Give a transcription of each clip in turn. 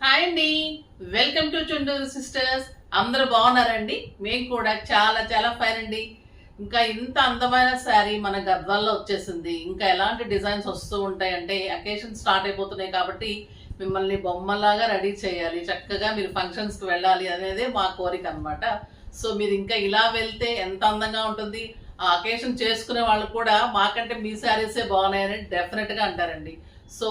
Hi అండి, welcome to Chunduru sisters. అందరూ బాగున్నారండి? మేము కూడా చాలా చాలా ఫైన్ అండి. ఇంకా ఇంత అందమైన శారీ మన గద్వాల్లో వచ్చేసింది. ఇంకా ఎలాంటి డిజైన్స్ వస్తూ ఉంటాయంటే అకేషన్ స్టార్ట్ అయిపోతున్నాయి కాబట్టి మిమ్మల్ని బొమ్మలాగా రెడీ చేయాలి, చక్కగా మీరు ఫంక్షన్స్కి వెళ్ళాలి అనేదే మా కోరిక అనమాట. సో మీరు ఇంకా ఇలా వెళ్తే ఎంత అందంగా ఉంటుంది. ఆ అకేషన్ చేసుకునే వాళ్ళు కూడా మాకంటే మీ శారీసే బాగున్నాయని డెఫినెట్గా అంటారండి. సో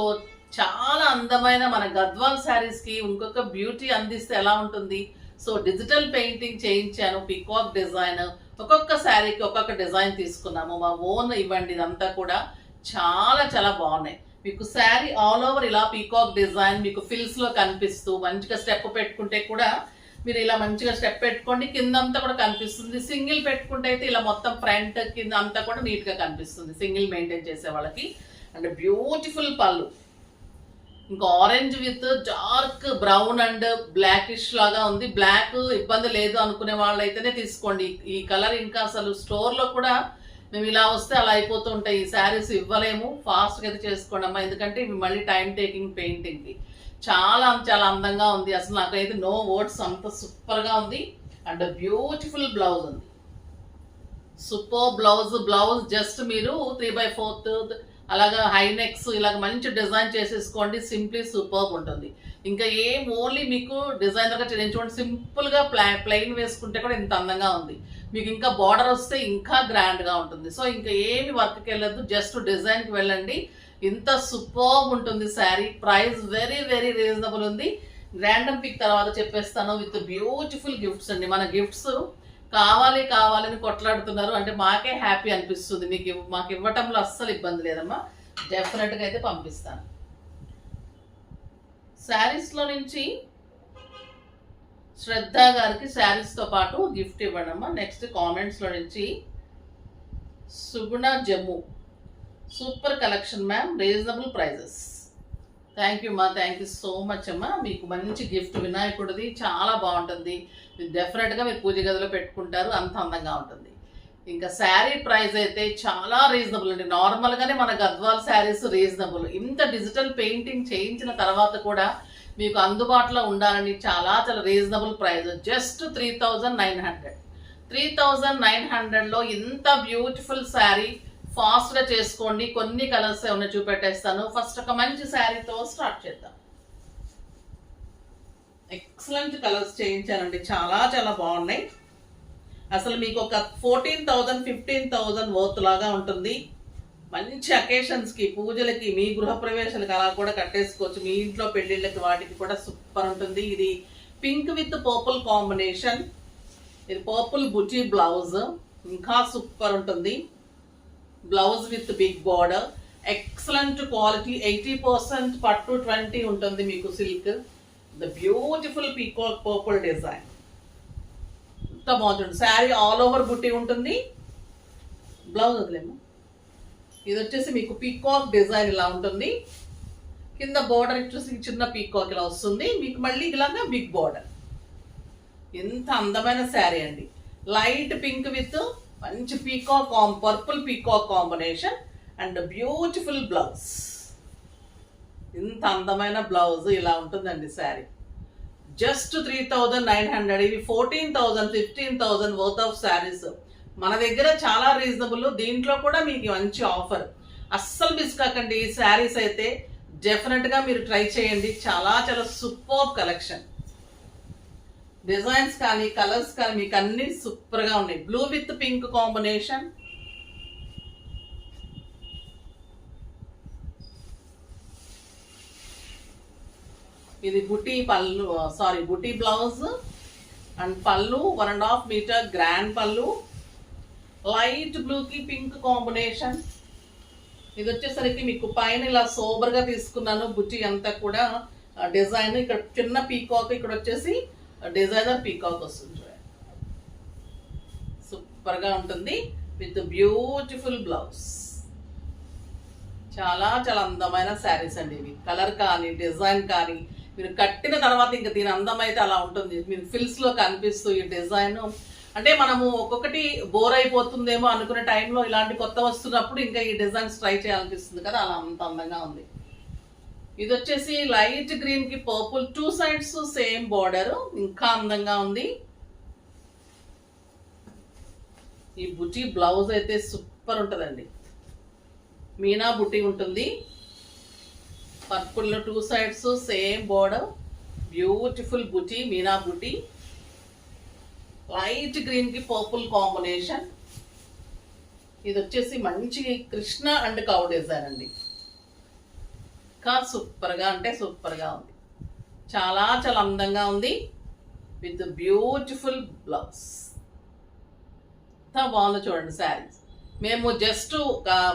చాలా అందమైన మన గద్వాల్ శారీస్ కి ఇంకొక బ్యూటీ అందిస్తే ఎలా ఉంటుంది. సో డిజిటల్ పెయింటింగ్ చేయించాను, పికాక్ డిజైన్, ఒక్కొక్క శారీకి ఒక్కొక్క డిజైన్ తీసుకున్నాము. మా ఓన్ ఇవ్వండి, ఇదంతా కూడా చాలా చాలా బాగున్నాయి. మీకు శారీ ఆల్ ఓవర్ ఇలా పీకాక్ డిజైన్ మీకు ఫిల్స్ లో కనిపిస్తూ మంచిగా స్టెప్ పెట్టుకుంటే కూడా మీరు ఇలా మంచిగా స్టెప్ పెట్టుకోండి, కింద అంతా కూడా కనిపిస్తుంది. సింగిల్ పెట్టుకుంటే అయితే ఇలా మొత్తం ఫ్రంట్ కింద అంతా కూడా నీట్ గా కనిపిస్తుంది సింగిల్ మెయింటైన్ చేసే వాళ్ళకి. అండ్ బ్యూటిఫుల్ పళ్ళు, ఇంకా orange with dark brown and blackish లాగా ఉంది. బ్లాక్ ఇబ్బంది లేదు అనుకునే వాళ్ళు అయితేనే తీసుకోండి. ఈ కలర్ ఇంకా అసలు స్టోర్ లో కూడా మేము ఇలా వస్తే అలా అయిపోతూ ఉంటాయి. ఈ శారీస్ ఇవ్వలేము, ఫాస్ట్గా అయితే చేసుకోండి అమ్మా, ఎందుకంటే ఇవి మళ్ళీ టైం టేకింగ్ పెయింటింగ్ కి. చాలా చాలా అందంగా ఉంది, అసలు నాకైతే నో వర్డ్స్, అంత సూపర్ గా ఉంది. అండ్ బ్యూటిఫుల్ బ్లౌజ్ ఉంది, సూపర్ బ్లౌజ్ జస్ట్ మీరు 3/4 అలాగా హై నెక్స్ ఇలాగ మంచి డిజైన్ చేసేసుకోండి, సింప్లీ సూపర్ ఉంటుంది. ఇంకా ఏం ఓన్లీ మీకు డిజైనర్ గా చేయించుకోండి, సింపుల్ గా ప్లెయిన్ వేసుకుంటే కూడా ఇంత అందంగా ఉంది. మీకు ఇంకా బార్డర్ వస్తే ఇంకా గ్రాండ్ గా ఉంటుంది. సో ఇంకా ఏమి వర్క్కి వెళ్ళదు, జస్ట్ డిజైన్ కి వెళ్ళండి, ఇంత సూపర్ ఉంటుంది sari. Price very very reasonable ఉంది. ర్యాండమ్ పిక్ తర్వాత చెప్పేస్తాను విత్ బ్యూటిఫుల్ గిఫ్ట్స్ అండి. మన గిఫ్ట్స్ కావాలని కొట్లాడుతున్నారు అంటే మాకే హ్యాపీ అనిపిస్తుంది. మాకు ఇవ్వటంలో అస్సలు ఇబ్బంది లేదమ్మా, డెఫినెట్గా అయితే పంపిస్తాను. శారీస్లో నుంచి శ్రద్ధ గారికి శారీస్తో పాటు గిఫ్ట్ ఇవ్వండి అమ్మా. నెక్స్ట్ కామెంట్స్లో నుంచి Suguna Jammu, super collection ma'am, reasonable prices. Thank you మా, థ్యాంక్ యూ సో మచ్ అమ్మా. మీకు మంచి గిఫ్ట్ వినాయకుడిది, చాలా బాగుంటుంది. డెఫినెట్గా మీరు పూజ గదిలో పెట్టుకుంటారు, అంత అందంగా ఉంటుంది. ఇంకా శారీ ప్రైస్ అయితే చాలా రీజనబుల్ అండి. నార్మల్గానే మన గద్వాల్ శారీస్ రీజనబుల్, ఇంత డిజిటల్ పెయింటింగ్ చేయించిన తర్వాత కూడా మీకు అందుబాటులో ఉండాలని చాలా చాలా రీజనబుల్ ప్రైస్. జస్ట్ 3,900. 3,900లో ఇంత బ్యూటిఫుల్ శారీ ఫాస్ట్గా చేసుకోండి. కొన్ని కలర్స్ ఏమైనా చూపెట్టేస్తాను. ఫస్ట్ ఒక మంచి శారీతో స్టార్ట్ చేద్దాం. ఎక్సలెంట్ కలర్స్ చేయించానండి, చాలా చాలా బాగున్నాయి. అసలు మీకు ఒక 14,000 15,000 వర్త్ లాగా ఉంటుంది. మంచి అకేషన్స్కి, పూజలకి, మీ గృహప్రవేశాలకి అలా కూడా కట్టేసుకోవచ్చు. మీ ఇంట్లో పెళ్ళిళ్ళకి వాటికి కూడా సూపర్ ఉంటుంది. ఇది పింక్ విత్ పర్పుల్ కాంబినేషన్. ఇది పర్పుల్ బుటీ బ్లౌజ్, ఇంకా సూపర్ ఉంటుంది. Blouse with big border, excellent quality. 80% పట్టు, 20 ఉంటుంది మీకు silk. The beautiful peacock purple design, ఎంత బాగుంటుంది. శారీ ఆల్ ఓవర్ బుట్టి ఉంటుంది. బ్లౌజ్ వదిలేము, ఇది వచ్చేసి మీకు పీకాక్ డిజైన్ ఇలా ఉంటుంది. కింద బార్డర్ వచ్చేసి చిన్న పీకాక్ ఇలా వస్తుంది మీకు, మళ్ళీ ఇలాగా బిగ్ బార్డర్. ఎంత అందమైన శారీ అండి. లైట్ పింక్ విత్ మంచి peacock purple peacock combination and beautiful blouse. ఇంత అందమైన బ్లౌజ్ ఇలా ఉంటుందండి శారీ. జస్ట్ 3,900. ఇవి 14,000 15,000 వర్త్ ఆఫ్ శారీస్ మన దగ్గర చాలా రీజనబుల్. దీంట్లో కూడా మీకు మంచి ఆఫర్, అస్సలు మిస్ కాకండి. ఈ శారీస్ అయితే డెఫినెట్గా మీరు ట్రై చేయండి, చాలా చాలా సూపర్ కలెక్షన్. డిజైన్స్ కానీ కలర్స్ కానీ మీకు అన్ని సూపర్గా ఉన్నాయి. బ్లూ విత్ పింక్ కాంబినేషన్, ఇది బుటీ పళ్ళు, బుటీ బ్లౌజ్ అండ్ పళ్ళు 1.5 మీటర్ గ్రాండ్ పళ్ళు. లైట్ బ్లూకి పింక్ కాంబినేషన్. ఇది వచ్చేసరికి మీకు పైన ఇలా సోబర్గా తీసుకున్నాను. బుటీ అంతా కూడా డిజైన్, ఇక్కడ చిన్న పీకాక్, ఇక్కడ వచ్చేసి డిజైనర్ పీకాక్ వస్తుంది. సూపర్గా ఉంటుంది విత్ బ్యూటిఫుల్ బ్లౌజ్. చాలా చాలా అందమైన శారీస్ అండి ఇవి. కలర్ కానీ డిజైన్ కానీ మీరు కట్టిన తర్వాత ఇంకా దీని అందం అయితే అలా ఉంటుంది. మీరు ఫిల్స్లో కనిపిస్తూ ఈ డిజైన్ అంటే మనము ఒక్కొక్కటి బోర్ అయిపోతుందేమో అనుకునే టైంలో ఇలాంటి కొత్త వస్తున్నప్పుడు ఇంకా ఈ డిజైన్స్ ట్రై చేయాలనిపిస్తుంది కదా, అలా అంత అందంగా ఉంది. ఇది వచ్చేసి లైట్ గ్రీన్ కి పర్పుల్, 2 సైడ్స్ సేమ్ బార్డర్, ఇంకా అందంగా ఉంది. ఈ బుటీ బ్లౌజ్ అయితే సూపర్ ఉంటుందండి. మీనా బుటీ ఉంటుంది. పర్పుల్ లో 2 సైడ్స్ సేమ్ బార్డర్, బ్యూటిఫుల్ బుటీ, మీనా బుటీ. లైట్ గ్రీన్ కి పర్పుల్ కాంబినేషన్. ఇది వచ్చేసి మంచి కృష్ణ అండ్ కౌ డిజైన్ అండి. సూపర్గా అంటే సూపర్గా ఉంది. చాలా చాలా అందంగా ఉంది విత్ బ్యూటిఫుల్ బ్లౌజ్. ఎంత బాగుందో చూడండి శారీస్. మేము జస్ట్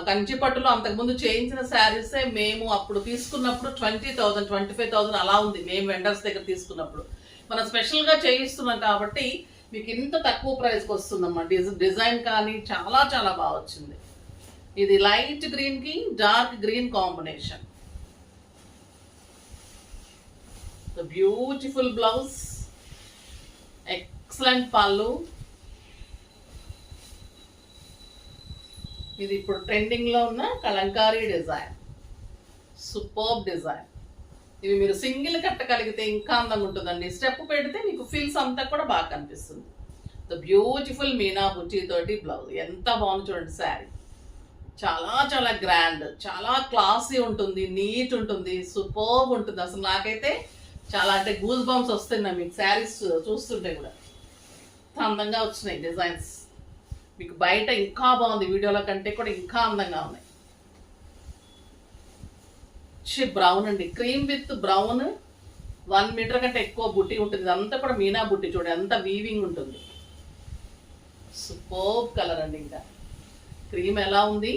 కంచిపట్టులో అంతకుముందు చేయించిన శారీసే మేము అప్పుడు తీసుకున్నప్పుడు 20,000 25,000 అలా ఉంది. మేము వెండర్స్ దగ్గర తీసుకున్నప్పుడు మనం స్పెషల్గా చేయిస్తున్నాం కాబట్టి మీకు ఇంత తక్కువ ప్రైస్కి వస్తుందమ్మా. డిజైన్ కానీ చాలా చాలా బాగా వచ్చింది. ఇది లైట్ గ్రీన్కి dark green combination. The beautiful blouse, excellent pallu. ఇది ఇప్పుడు ట్రెండింగ్ లో ఉన్న కలంకారీ డిజైన్, సూపర్బ్ డిజైన్. ఇవి మీరు సింగిల్ కట్టగలిగితే ఇంకా అందంగా ఉంటుందండి. స్టెప్ పెడితే మీకు ఫిల్స్ అంతా కూడా బాగా కనిపిస్తుంది. ద బ్యూటిఫుల్ మీనా బుటీ తోటి బ్లౌజ్ ఎంత బాగుంది చూడండి. శారీ చాలా చాలా గ్రాండ్, చాలా క్లాసీ ఉంటుంది, నీట్ ఉంటుంది, సూపర్బ్ ఉంటుంది. అసలు నాకైతే చాలా అంటే గూస్ బంప్స్ వస్తున్నాయి మీకు శారీస్ చూస్తుంటే కూడా. అందంగా వచ్చినాయి డిజైన్స్. మీకు బయట ఇంకా బాగుంది, వీడియోలో కంటే కూడా ఇంకా అందంగా ఉన్నాయి. బ్రౌన్ అండి, క్రీమ్ విత్ బ్రౌన్, 1 మీటర్ కంటే ఎక్కువ బుట్టి ఉంటుంది. అంతా కూడా మీనా బుట్టి చూడండి, అంతా వీవింగ్ ఉంటుంది. సూపర్బ్ కలర్ అండి. ఇంకా క్రీమ్ ఎలా ఉంది,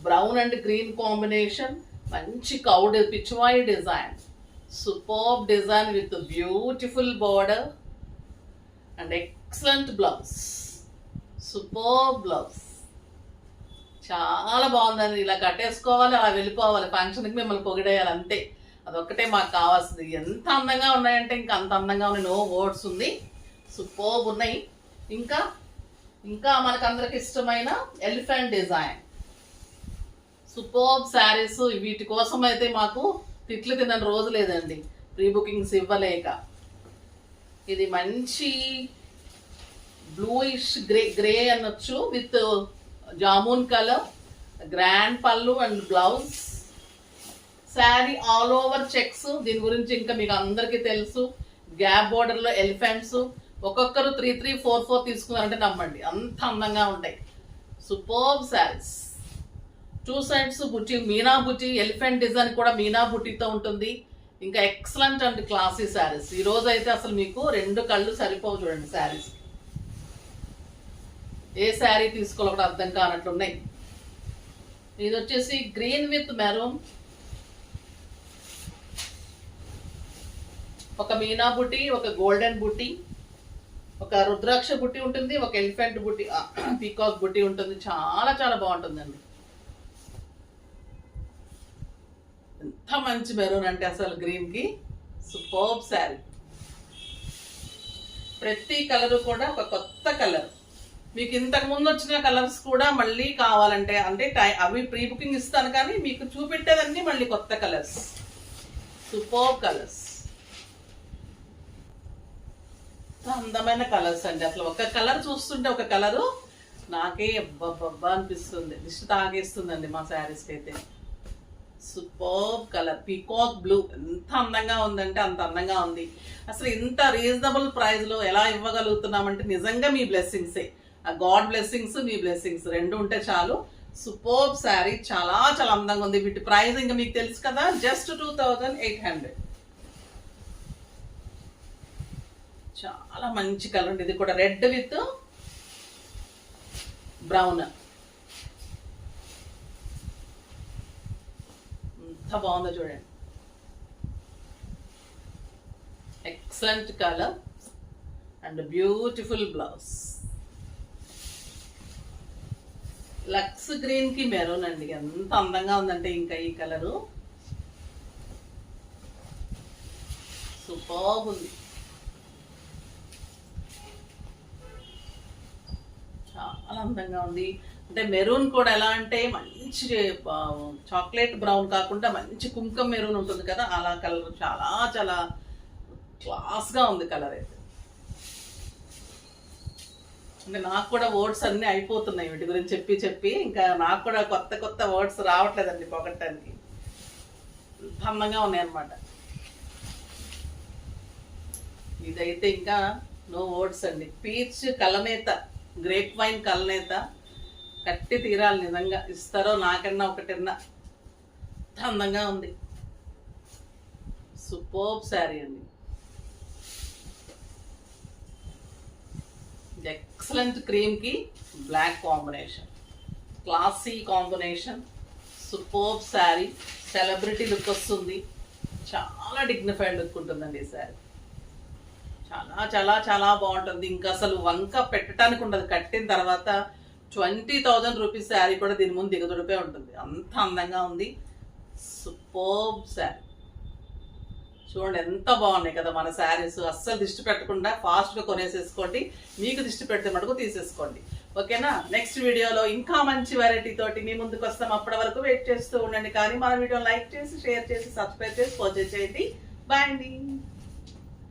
బ్రౌన్ అండ్ గ్రీన్ కాంబినేషన్, మంచి కౌడ్ pichwai design, superb design with a beautiful border and excellent blouse. Superb blouse. చాలా బాగుందండి. ఇలా కట్టేసుకోవాలి, అలా వెళ్ళిపోవాలి, ఫంక్షన్కి మిమ్మల్ని పొగిడేయాలి అంతే. అదొక్కటే మాకు కావాల్సింది. ఎంత అందంగా ఉన్నాయంటే ఇంకా అంత అందంగా ఉన్నాయి, నో వర్డ్స్ ఉంది. సూపర్బ్ ఉన్నాయి. ఇంకా ఇంకా మనకందరికి ఇష్టమైన ఎలిఫెంట్ డిజైన్, సూపర్బ్ శారీస్. వీటి కోసం అయితే మాకు తిట్లు తిన్న రోజు లేదండి, ప్రీ బుకింగ్స్ ఇవ్వలేక. ఇది మంచి బ్లూయిష్ గ్రే అనొచ్చు విత్ జామున్ కలర్, గ్రాండ్ పళ్ళు and blouse. Sari all over checks. దీని గురించి ఇంకా మీకు అందరికీ తెలుసు. గ్యాప్ బోర్డర్లో ఎలిఫెంట్స్. ఒక్కొక్కరు 3, 3, 4, 4 తీసుకున్నారంటే నమ్మండి, అంత అందంగా ఉంటాయి. సూపర్బ్ శారీస్. 2 సైడ్స్ బుట్టి, మీనా బుట్టి, ఎలిఫెంట్ డిజైన్ కూడా మీనా బుట్టితో ఉంటుంది. ఇంకా ఎక్సలెంట్ అండ్ క్లాసీ శారీస్. ఈ రోజు అయితే అసలు మీకు 2 కళ్ళు సరిపోవు చూడండి శారీస్. ఏ శారీ తీసుకోవాలో కూడా అర్థం కానట్లున్నాయి. ఇది వచ్చేసి గ్రీన్ విత్ మెరూన్, ఒక మీనా బుట్టి, ఒక గోల్డెన్ బుట్టి, ఒక రుద్రాక్ష బుట్టి ఉంటుంది, ఒక ఎలిఫెంట్ బుట్టి, పీకాక్ బుట్టి ఉంటుంది. చాలా చాలా బాగుంటుందండి. ఎంత మంచి మెరూన్ అంటే అసలు గ్రీన్కి సూపర్బ్ శారీ. ప్రతి కలరు కూడా ఒక కొత్త కలర్. మీకు ఇంతకు ముందు వచ్చిన కలర్స్ కూడా మళ్ళీ కావాలంటే అంటే అవి ప్రీ బుకింగ్ ఇస్తాను, కానీ మీకు చూపెట్టేదన్నీ మళ్ళీ కొత్త కలర్స్, సూపర్బ్ కలర్స్. అందమైన కలర్స్ అండి. అసలు ఒక కలర్ చూస్తుంటే ఒక కలరు నాకే అబ్బబ్బబ్బా అనిపిస్తుంది, దిష్టి తాగేస్తుందండి మా శారీస్కి అయితే. Superb colour, peacock blue. ఎంత అందంగా ఉందంటే అంత అందంగా ఉంది. అసలు ఇంత రీజనబుల్ ప్రైస్లో ఎలా ఇవ్వగలుగుతున్నామంటే నిజంగా మీ బ్లెస్సింగ్సే. ఆ గాడ్ బ్లెస్సింగ్స్, మీ బ్లెస్సింగ్స్ 2 ఉంటే చాలు. సూపర్బ్ శారీ, చాలా చాలా అందంగా ఉంది. వీటి ప్రైస్ ఇంకా మీకు తెలుసు కదా, జస్ట్ 2,800. చాలా మంచి కలర్ ఉంది. ఇది కూడా రెడ్ విత్ బ్రౌన్. ఎంత బాగుందో చూడండి. Excellent colour and beautiful blouse. లక్స్ గ్రీన్ కి మెరూన్ అండి, ఎంత అందంగా ఉందంటే ఇంకా ఈ కలరు సూపర్బ్ ఉంది. చాలా అందంగా ఉంది. అంటే మెరూన్ కూడా ఎలా అంటే మంచి చాక్లెట్ బ్రౌన్ కాకుండా మంచి కుంకుమ మెరూన్ ఉంటుంది కదా, అలా కలర్ చాలా చాలా క్లాస్గా ఉంది కలర్ అయితే. అంటే నాకు కూడా వర్డ్స్ అన్నీ అయిపోతున్నాయి వీటి గురించి చెప్పి చెప్పి, ఇంకా నాకు కూడా కొత్త కొత్త వర్డ్స్ రావట్లేదండి పొగట్టడానికి. అందంగా ఉన్నాయి అన్నమాట. ఇదైతే ఇంకా నో వర్డ్స్ అండి. పీచ్ కలనేత, గ్రేప్ వైన్ కలనేత కట్టి తీరాలి నిజంగా. ఇస్తారో నాకన్నా ఒకటిన్నా, అందంగా ఉంది. సూపర్బ్ శారీ అండి, ఎక్సలెంట్. క్రీమ్కి black combination, classy combination, superb sari. Celebrity look వస్తుంది, చాలా డిగ్నిఫైడ్ లుక్ ఉంటుందండి ఈ శారీ. చాలా చాలా చాలా బాగుంటుంది. ఇంకా అసలు వంక పెట్టడానికి ఉండదు. కట్టిన తర్వాత 20,000 రూపీస్ శారీ కూడా దీని ముందు దిగదుడిపే ఉంటుంది, అంత అందంగా ఉంది. సూపర్బ్ శారీ. చూడండి ఎంత బాగున్నాయి కదా మన శారీస్. అస్సలు దిష్టి పెట్టకుండా ఫాస్ట్గా కొనేసేసుకోండి. మీకు దిష్టి పెడితే మటుకు తీసేసుకోండి, ఓకేనా? నెక్స్ట్ వీడియోలో ఇంకా మంచి వెరైటీ తోటి మీ ముందుకు వస్తాం. అప్పటి వరకు వెయిట్ చేస్తూ ఉండండి. కానీ మన వీడియో లైక్ చేసి, షేర్ చేసి, సబ్స్క్రైబ్ చేసి పర్చేజ్ చేయండి. బాయ్ అండి.